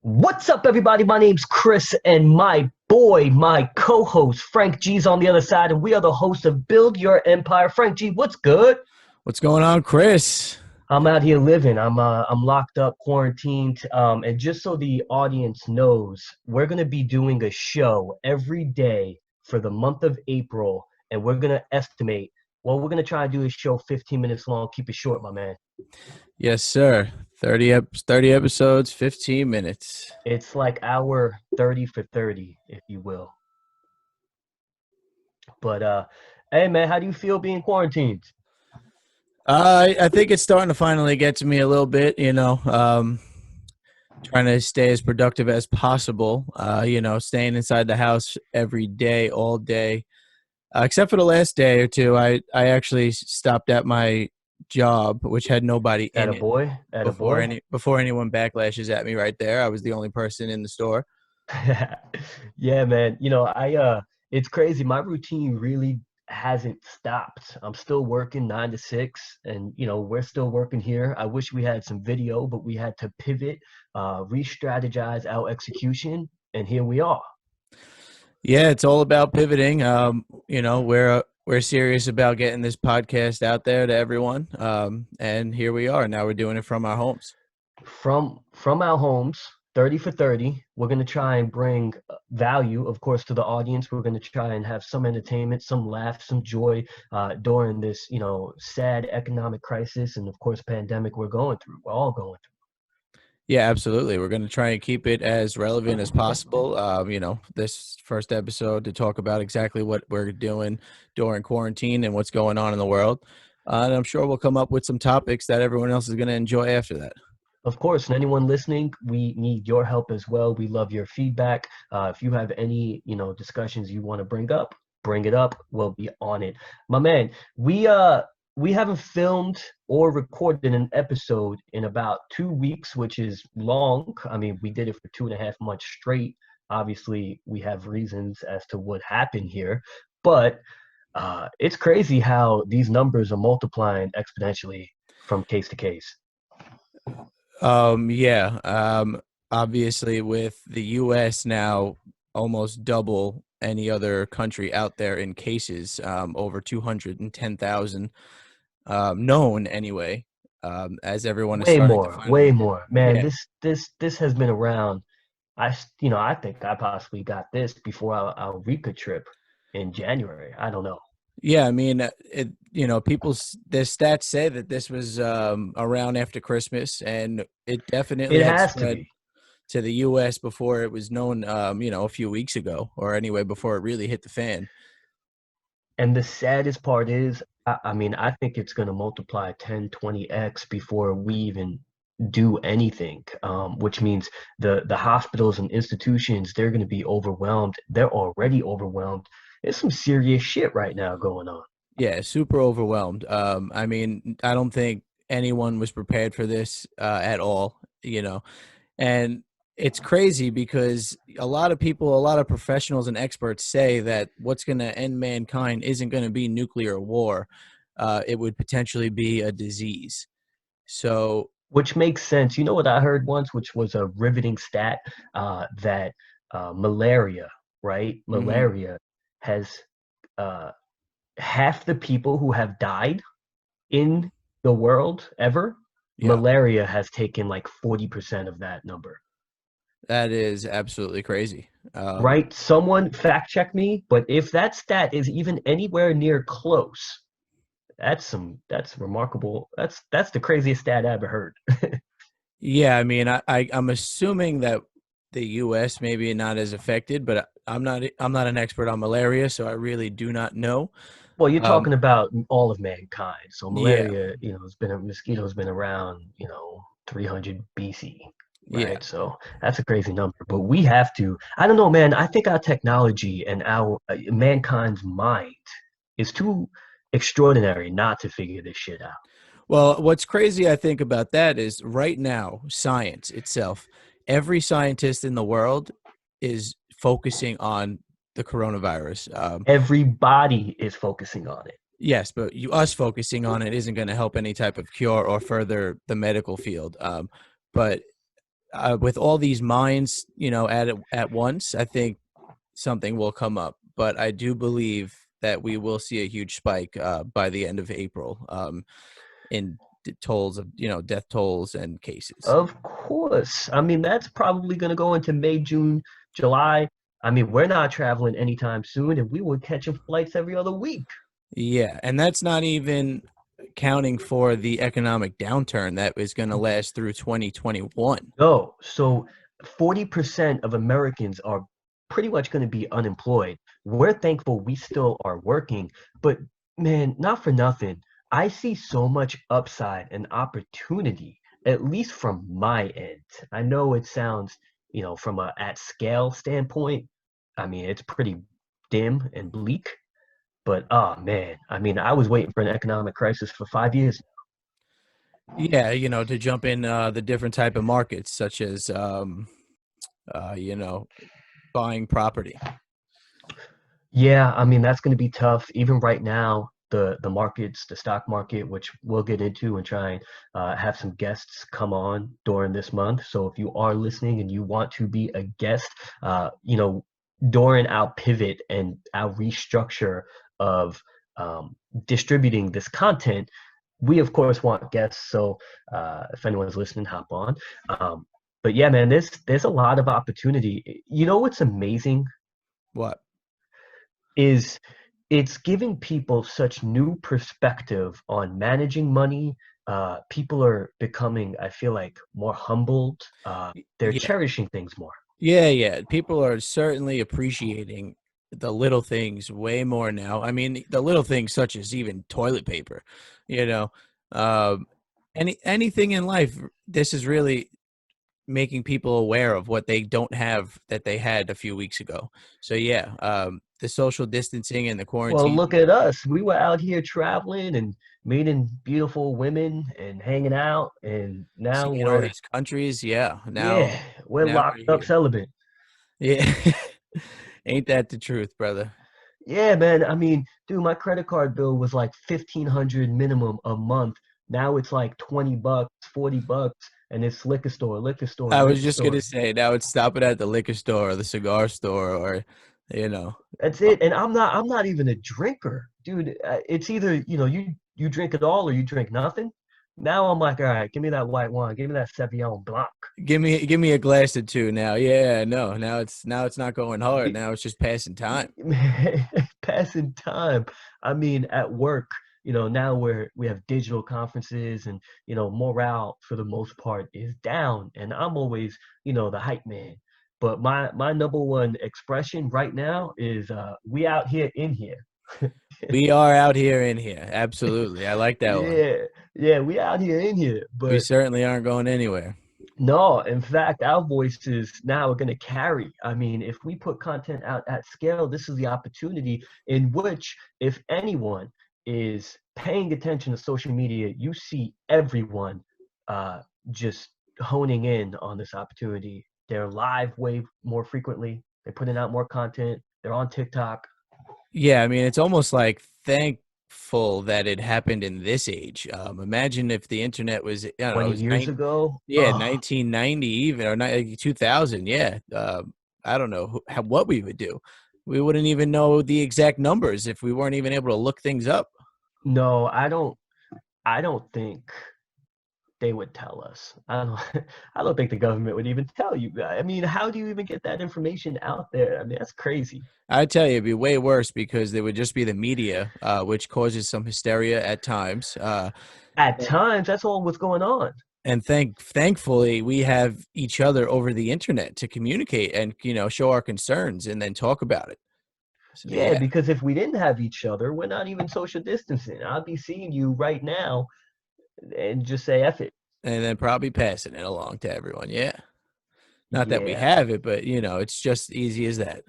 What's up, everybody? My name's Chris, and my co-host Frank G's on the other side, and we are the hosts of Build Your Empire. Frank G, what's good? What's going on, Chris? I'm out here living. I'm locked up, quarantined. And just so the audience knows, we're gonna be doing a show every day for the month of April, and we're gonna estimate. Well, we're gonna try and do a show 15 minutes long. Keep it short, my man. Yes, sir. 30 episodes, 15 minutes. It's like our 30 for 30, if you will. But hey man, how do you feel being quarantined? I think it's starting to finally get to me a little bit, trying to stay as productive as possible, staying inside the house every day, all day, except for the last day or two. I actually stopped at my job, which had nobody At in a it boy, at a before boy. before anyone backlashes at me right there. I was the only person in the store. Yeah, man. It's crazy. My routine really hasn't stopped. I'm still working 9 to 6, and we're still working here. I wish we had some video, but we had to pivot, re-strategize our execution, and here we are. Yeah, it's all about pivoting. We're serious about getting this podcast out there to everyone. And here we are. Now we're doing it from our homes. From our homes, 30 for 30. We're going to try and bring value, of course, to the audience. We're going to try and have some entertainment, some laughs, some joy during this, sad economic crisis and, of course, pandemic we're going through. We're all going Yeah, absolutely. We're going to try and keep it as relevant as possible. This first episode to talk about exactly what we're doing during quarantine and what's going on in the world. And I'm sure we'll come up with some topics that everyone else is going to enjoy after that. Of course, and anyone listening, we need your help as well. We love your feedback. If you have any, discussions you want to bring it up. We'll be on it. My man, we haven't filmed or recorded an episode in about 2 weeks, which is long. I mean, we did it for 2.5 months straight. Obviously, we have reasons as to what happened here, but it's crazy how these numbers are multiplying exponentially from case to case. Yeah. Obviously, with the U.S. now almost double any other country out there in cases, over 210,000 known anyway. As everyone is Way starting to more, way finally, more. Man, yeah, this has been around. I think I possibly got this before our Rica trip in January. I don't know. yeah. I mean, the stats say that this was around after Christmas, and it definitely It had has to spread be. to the U.S. before it was known, a few weeks ago, or anyway, before it really hit the fan. And the saddest part is, I mean, I think it's going to multiply 10, 20x before we even do anything, which means the hospitals and institutions, they're going to be overwhelmed. They're already overwhelmed. There's some serious shit right now going on. Yeah, super overwhelmed. I mean, I don't think anyone was prepared for this at all, and it's crazy because a lot of people, a lot of professionals and experts say that what's going to end mankind isn't going to be nuclear war. It would potentially be a disease. So, Which makes sense. You know what I heard once, which was a riveting stat, that malaria, right? mhm, Malaria has uh, half the people who have died in the world ever. yeah, Malaria has taken like 40% of that number, that is absolutely crazy. right? Someone fact check me, but if that stat is even anywhere near close, that's remarkable. That's the craziest stat I ever heard. Yeah, I mean, I'm assuming that the U.S. maybe not as affected, but I'm not an expert on malaria, so I really do not know. Well, you're Um, talking about all of mankind. So yeah, malaria, it's been a mosquito's been around, 300 BC, yeah. right? So that's a crazy number. But we have to, I don't know, man. I think our technology and our mankind's mind is too extraordinary not to figure this shit out. Well, what's crazy, I think, about that is right now, science itself, every scientist in the world is focusing on the coronavirus. Everybody is focusing on it. Yes, but us focusing on it isn't going to help any type of cure or further the medical field. But with all these minds, at once, I think something will come up. But I do believe that we will see a huge spike by the end of April in tolls of death tolls and cases. Of course. I mean, that's probably going to go into May, June, July. I mean, we're not traveling anytime soon, and we were catching flights every other week. Yeah, and that's not even counting for the economic downturn that is going to last through 2021. No, so 40% of Americans are pretty much going to be unemployed. We're thankful we still are working, but man, not for nothing. I see so much upside and opportunity, at least from my end. I know it sounds, from a at scale standpoint, I mean, it's pretty dim and bleak, but oh man, I mean, I was waiting for an economic crisis for 5 years. Yeah, to jump in the different type of markets, such as you know, buying property. Yeah, I mean that's going to be tough. Even right now, the markets, the stock market, which we'll get into and try and have some guests come on during this month. So if you are listening and you want to be a guest, during our pivot and our restructure of distributing this content, we of course want guests. So if anyone's listening, hop on. But yeah, man, there's a lot of opportunity. You know what's amazing What? is it's giving people such new perspective on managing money. People are becoming, I feel like, more humbled. They're Yeah, cherishing things more. yeah. People are certainly appreciating the little things way more now. I mean, the little things such as even toilet paper, you know, um, anything in life. This is really making people aware of what they don't have that they had a few weeks ago. So yeah, the social distancing and the Well, quarantine. look at us. We were out here traveling and meeting beautiful women and hanging out, and now Seeing all we're, these countries, yeah. Now, yeah, we're now locked we're up here. celibate. Yeah, ain't that the truth, brother? Yeah, man. I mean, dude, my credit card bill was like 1,500 minimum a month. Now it's like 20 bucks, 40 bucks, and it's liquor store, liquor store, I was liquor just store. gonna say now it's stopping at the liquor store or the cigar store or, you know, That's uh, it. And I'm not even a drinker, dude. It's either, you drink it all or you drink nothing. Now I'm like, all right, give me that white wine, give me that Sauvignon Blanc. give me a glass or two now. Yeah, no, now it's not going hard. Now it's just passing time. Passing time. I mean, at work, now we have digital conferences and, morale for the most part is down. And I'm always, the hype man. But my number one expression right now is we out here in here. We are out here in here. Absolutely, I like that one. Yeah, yeah, we out here in here. We But certainly aren't going anywhere. no, in fact, our voices now are going to carry. I mean, if we put content out at scale, this is the opportunity in which, if anyone is paying attention to social media, you see everyone uh, just honing in on this opportunity. They're live way more frequently. They're putting out more content. They're on TikTok. Yeah, I mean, it's almost like thankful that it happened in this age. Imagine if the internet was, I don't know, it 20 was years ago, yeah, 1990 even or 2000. Yeah, I don't know what we would do. We wouldn't even know the exact numbers if we weren't even able to look things up. no, I don't think they would tell us. I don't I don't think the government would even tell you. I mean, how do you even get that information out there? I mean, that's crazy. I tell you, it'd be way worse because there would just be the media, which causes some hysteria at times. At times, that's all what's going on. And thankfully, we have each other over the internet to communicate and show our concerns and then talk about it. So Yeah, yeah, because if we didn't have each other, we're not even social distancing. I'll be seeing you right now and just say F it. and then probably passing it along to everyone. Yeah, not that we Yeah. have it, but it's just easy as that.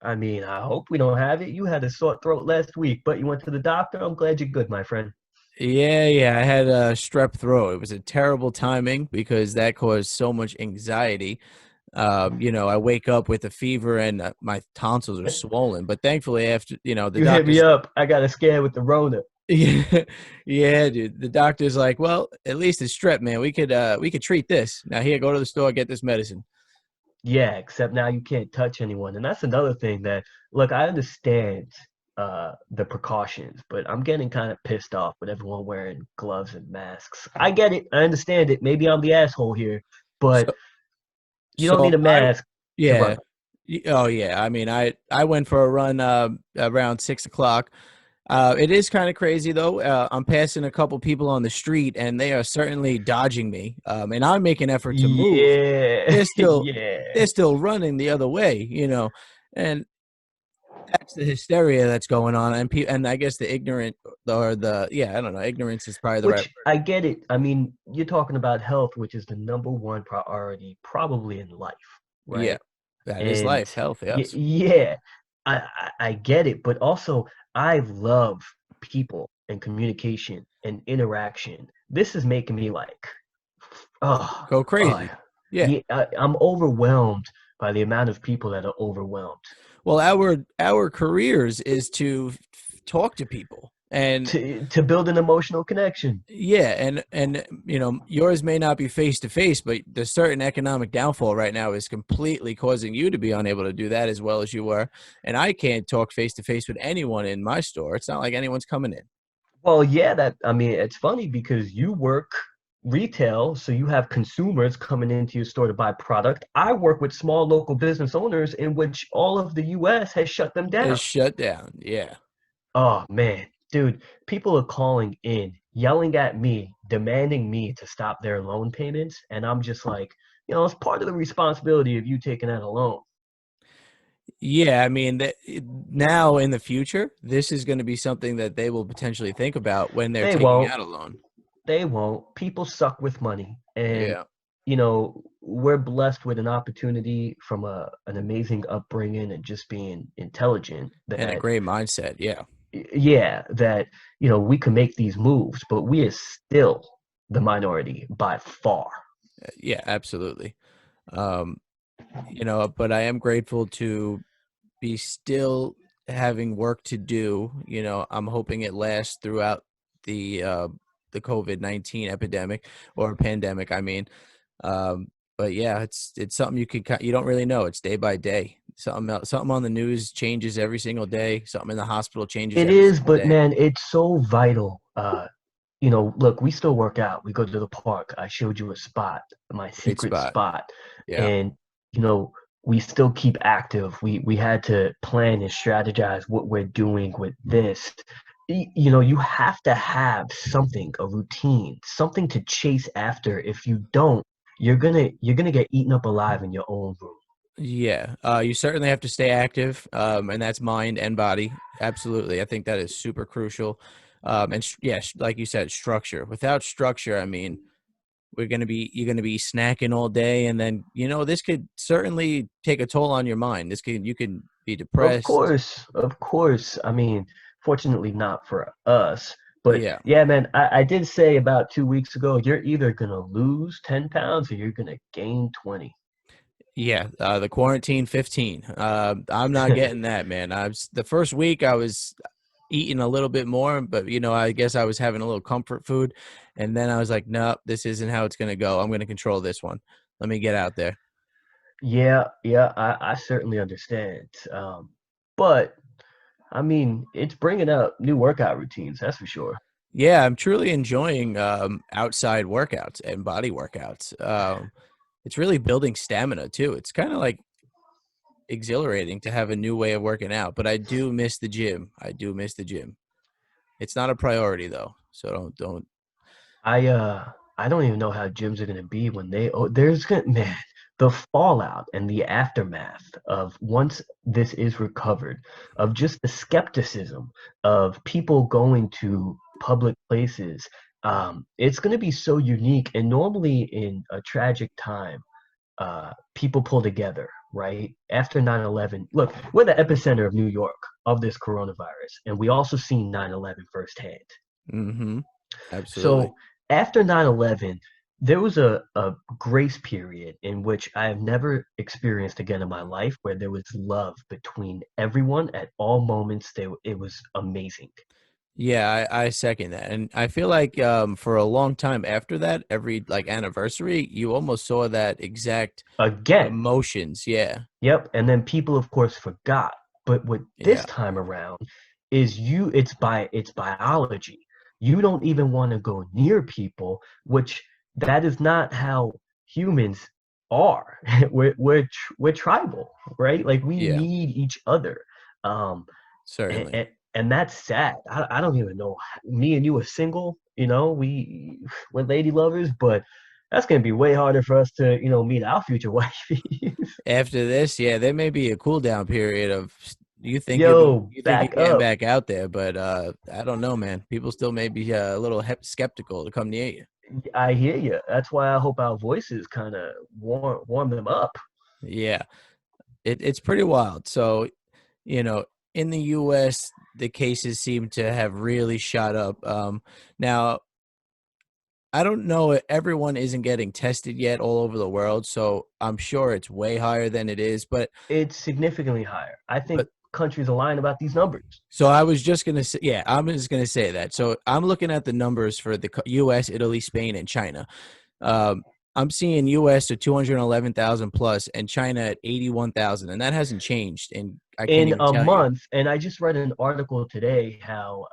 I mean, I hope we don't have it. You had a sore throat last week, but you went to the doctor. I'm glad you're good, my friend. Yeah. I had a strep throat. It was a terrible timing because that caused so much anxiety. I wake up with a fever and my tonsils are swollen. But thankfully, after the You hit me doctors, up. I got a scare with the Rona. Yeah, yeah, dude. The doctor's like, well, at least it's strep, man. We could treat this. Now here, go to the store, get this medicine. Yeah, except now you can't touch anyone. And that's another thing that, look, I understand the precautions, but I'm getting kind of pissed off with everyone wearing gloves and masks. I get it. I understand it. Maybe I'm the asshole here, but So you don't need so a I mask to yeah. run. Oh yeah. I mean, I went for a run around 6 o'clock. It is kind of crazy though. I'm passing a couple people on the street, and they are certainly dodging me. And I make an effort to move. Yeah. They're still Yeah. they're still running the other way, and that's the hysteria that's going on, and I guess the ignorant or the yeah, I don't know, ignorance is probably the right Which I get it. I mean, you're talking about health, which is the number one priority probably in life, word. Yeah, right? that is And life, health. Yes. yeah, I get it, but also I love people and communication and interaction. This is making me like, oh, Go oh, crazy. Yeah. yeah, I'm overwhelmed by the amount of people that are overwhelmed. Well, our careers is to talk to people, and To build an emotional connection. yeah, and yours may not be face to face, but the certain economic downfall right now is completely causing you to be unable to do that as well as you were. And I can't talk face to face with anyone in my store. It's not like anyone's coming in. Well, yeah, that I mean, it's funny because you work retail, so you have consumers coming into your store to buy product. I work with small local business owners in which all of the US has shut them It's down. shut down. Yeah. Oh man, dude, people are calling in, yelling at me, demanding me to stop their loan payments, and I'm just like, it's part of the responsibility of you taking out a loan. Yeah, I mean, now in the future, this is going to be something that they will potentially think about when they're They taking won't. out a loan. They won't. People suck with money, and Yeah, we're blessed with an opportunity from an amazing upbringing and just being intelligent and a that great mindset. Yeah, yeah, that we can make these moves, but we are still the minority by far. yeah, absolutely. Um, but I am grateful to be still having work to do. I'm hoping it lasts throughout the uh, the COVID-19 epidemic or pandemic. I mean, but yeah, it's something you don't really know. It's day by day. Something on the news changes every single day. Something in the hospital changes It every is, single but day. man, it's so vital. Look, we still work out. We go to the park. I showed you a spot, my Great secret spot. spot. Yeah. And, we still keep active. We had to plan and strategize what we're doing with this. You have to have something, a routine, something to chase after. If you don't, you're gonna get eaten up alive in your own room. Yeah, you certainly have to stay active, and that's mind and body. Absolutely, I think that is super crucial. Yes, like you said, structure. Without structure, I mean, you're gonna be snacking all day, and then this could certainly take a toll on your mind. You can be Of depressed. course, of course. I mean, fortunately not for us. But Yeah, yeah, man, I did say about 2 weeks ago, you're either gonna lose 10 pounds or you're gonna gain 20. yeah. The quarantine 15. I'm not getting that, man. The first week I was eating a little bit more, but I guess I was having a little comfort food, and then I was like, no, this isn't how it's gonna go. I'm gonna control this one. Let me get out there. Yeah, yeah, I certainly understand. But I mean, it's bringing up new workout routines, that's for sure. Yeah, I'm truly enjoying outside workouts and body workouts. It's really building stamina too. It's kind of like exhilarating to have a new way of working out, but I do miss the gym. I do miss the gym. It's not a priority though, so don't. I don't even know how gyms are gonna be when there's gonna man, the fallout and the aftermath of once this is recovered, of just the skepticism of people going to public places. It's gonna be so unique, and normally in a tragic time, people pull together, right? After 9/11, look, we're the epicenter of New York of this coronavirus, and we also seen 9/11 firsthand. Mm-hmm. Absolutely. So after 9/11, there was a grace period in which I have never experienced again in my life where there was love between everyone at all moments. It was amazing. Yeah, I second that. And I feel like for a long time after that, every like anniversary, you almost saw that exact Again, emotions. Yeah. yep. And then people, of course, forgot. But what this Yeah. time around is it's biology. You don't even want to go near people, which that is not how humans are. We're tribal, right? Like we Yeah. need each other. Um, Certainly. and that's sad. I don't even know. Me and you are single, we're lady lovers, but that's gonna be way harder for us to, meet our future wife. After this, yeah, there may be a cool down period of Yo, you think you're back getting up. back out there, but I don't know, man. People still may be a little skeptical to come near you. I hear you. That's why I hope our voices kind of warm them up. Yeah. It's pretty wild. So, you know, in the US, the cases seem to have really shot up. Now I don't know. Everyone isn't getting tested yet all over the world, so I'm sure it's way higher than it is. It's significantly higher. I think But countries are lying about these numbers. so I was just gonna say, yeah, I'm just gonna say that. So I'm looking at the numbers for the U.S., Italy, Spain, and China. Um, I'm seeing U.S. at 211,000 plus, and China at 81,000, and that hasn't changed. And I can't In even a tell you. month, and I just read an article today how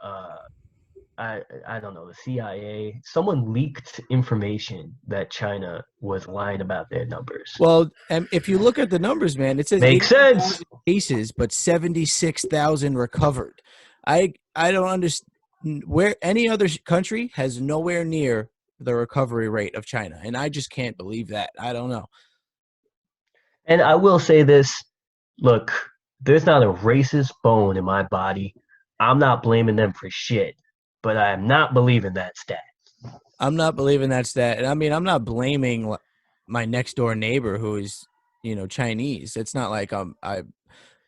I don't know, the CIA, someone leaked information that China was lying about their numbers. Well, and if you look at the numbers, man, it says Makes sense. 81,000 cases, but 76,000 recovered. I don't understand where any other country has nowhere near the recovery rate of China, and I just can't believe that. I don't know. And I will say this, look, there's not a racist bone in my body. I'm not blaming them for shit, but I am not believing that stat. I'm not believing that stat. And I mean, I'm not blaming my next door neighbor who is, Chinese. It's not like I'm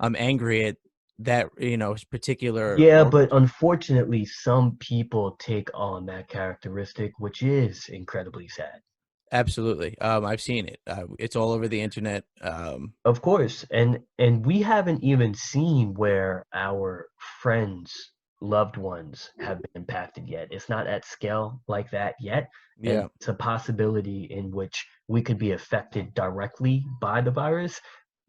angry at that, particular Yeah, but origin. unfortunately, some people take on that characteristic, which is incredibly sad. Absolutely. I've seen it. It's all over the internet. Of course, and we haven't even seen where our friends, loved ones have been impacted yet. It's not at scale like that yet, and Yeah. it's a possibility in which we could be affected directly by the virus.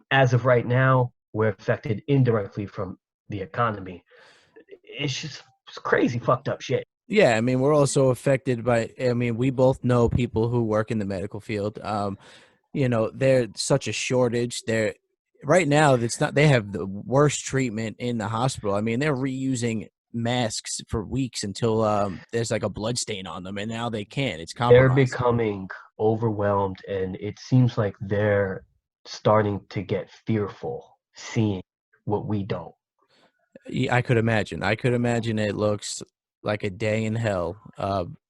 As of right now, we're affected indirectly from the economy. It's crazy fucked up shit. Yeah, I mean, we're also affected by. I mean, we both know people who work in the medical field. There's such a shortage. They're right now. It's not. They have the worst treatment in the hospital. I mean, they're reusing masks for weeks until there's like a blood stain on them, and now they can't. It's They're compromised. becoming overwhelmed, and it seems like they're starting to get fearful seeing what we don't. Yeah, I could imagine. I could imagine it looks like a day in hell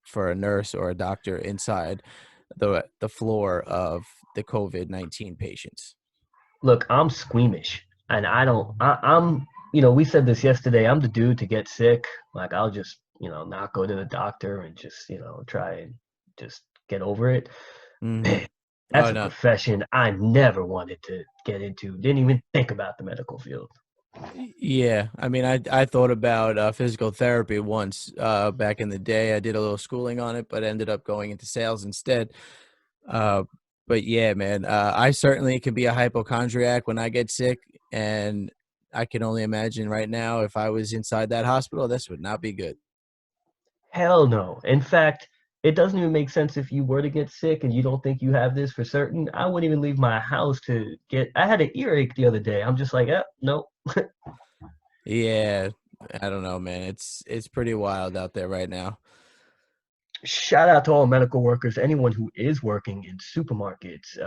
for a nurse or a doctor inside the floor of the COVID-19 patients. Look, I'm squeamish, and I don't. I'm. We said this yesterday. I'm the dude to get sick. Like I'll just, not go to the doctor and just, try and just get over it. Hmm. Man, that's Oh a no. profession I never wanted to get into. Didn't even think about the medical field. Yeah, I mean, I thought about physical therapy once back in the day. I did a little schooling on it, but ended up going into sales instead. Uh, but yeah, man, I certainly can be a hypochondriac when I get sick, and I can only imagine right now if I was inside that hospital, this would not be good. Hell no. In fact, it doesn't even make sense if you were to get sick and you don't think you have this for certain. I wouldn't even leave my house to get. I had an earache the other day. I'm just like, nope. Yeah, I don't know, man. It's pretty wild out there right now. Shout out to all medical workers, anyone who is working in supermarkets,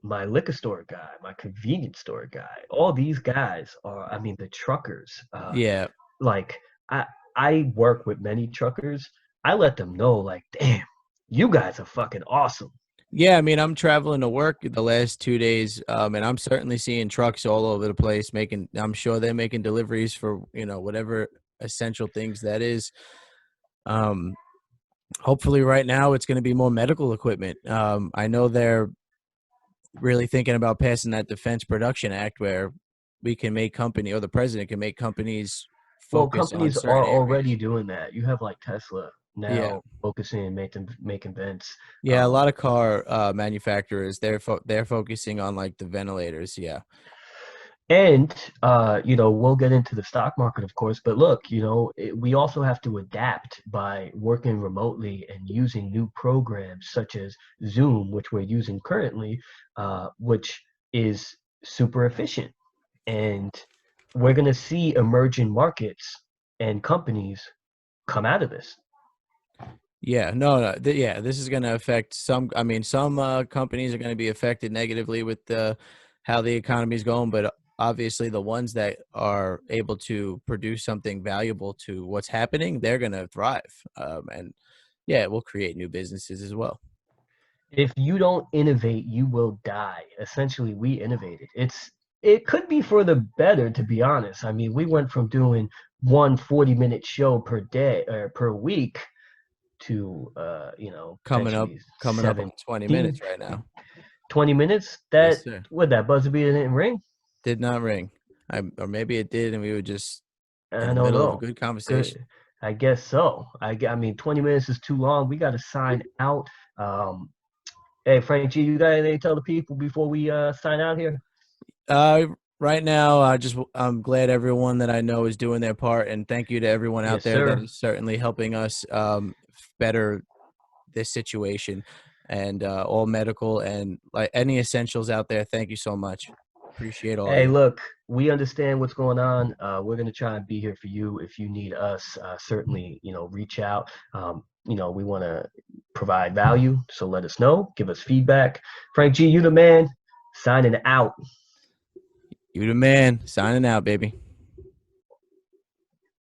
my liquor store guy, my convenience store guy. All these guys are, I mean, the truckers. Yeah. Like I, I work with many truckers. I let them know, like, damn, you guys are fucking awesome. Yeah, I mean, I'm traveling to work the last 2 days, and I'm certainly seeing trucks all over the place making. I'm sure they're making deliveries for whatever essential things that is. Um, Hopefully, right now it's going to be more medical equipment. I know they're really thinking about passing that Defense Production Act where we can make company or the president can make companies Well, focus on companies certain are already areas. doing that. You have like Tesla Yeah. now focusing and making vents. Yeah, a lot of car manufacturers they're focusing on like the ventilators. Yeah, And we'll get into the stock market, of course, but look, we also have to adapt by working remotely and using new programs such as Zoom, which we're using currently, which is super efficient. And we're going to see emerging markets and companies come out of this. yeah, no, no yeah, this is going to affect some. I mean, some companies are going to be affected negatively with the how the economy is going, but obviously the ones that are able to produce something valuable to what's happening, they're going to thrive. And yeah, it will create new businesses as well. If you don't innovate, you will die. Essentially, we innovated. It could be for the better, to be honest. I mean, we went from doing one 40-minute show per day or per week to potentially Coming up on 20 17, minutes right now. 20 minutes. Yes, That sir. would that buzzer beater didn't ring? Did not ring. Or maybe it did, and we were just in I the don't middle of a know. good conversation. Good. I guess so. I mean, 20 minutes is too long. We got to sign out. Um, hey, Frank G, you got anything to tell the people before we sign out here? Uh, right now, I'm glad everyone that I know is doing their part, and thank you to everyone out Yes, there that sir. is certainly helping us better this situation, and all medical and like any essentials out there. Thank you so much. Appreciate all of Hey, you. look, we understand what's going on. We're gonna try and be here for you. If you need us, certainly, reach out. We want to provide value, so let us know. Give us feedback. Frank G, you the man. Signing out. You the man. Signing out, baby.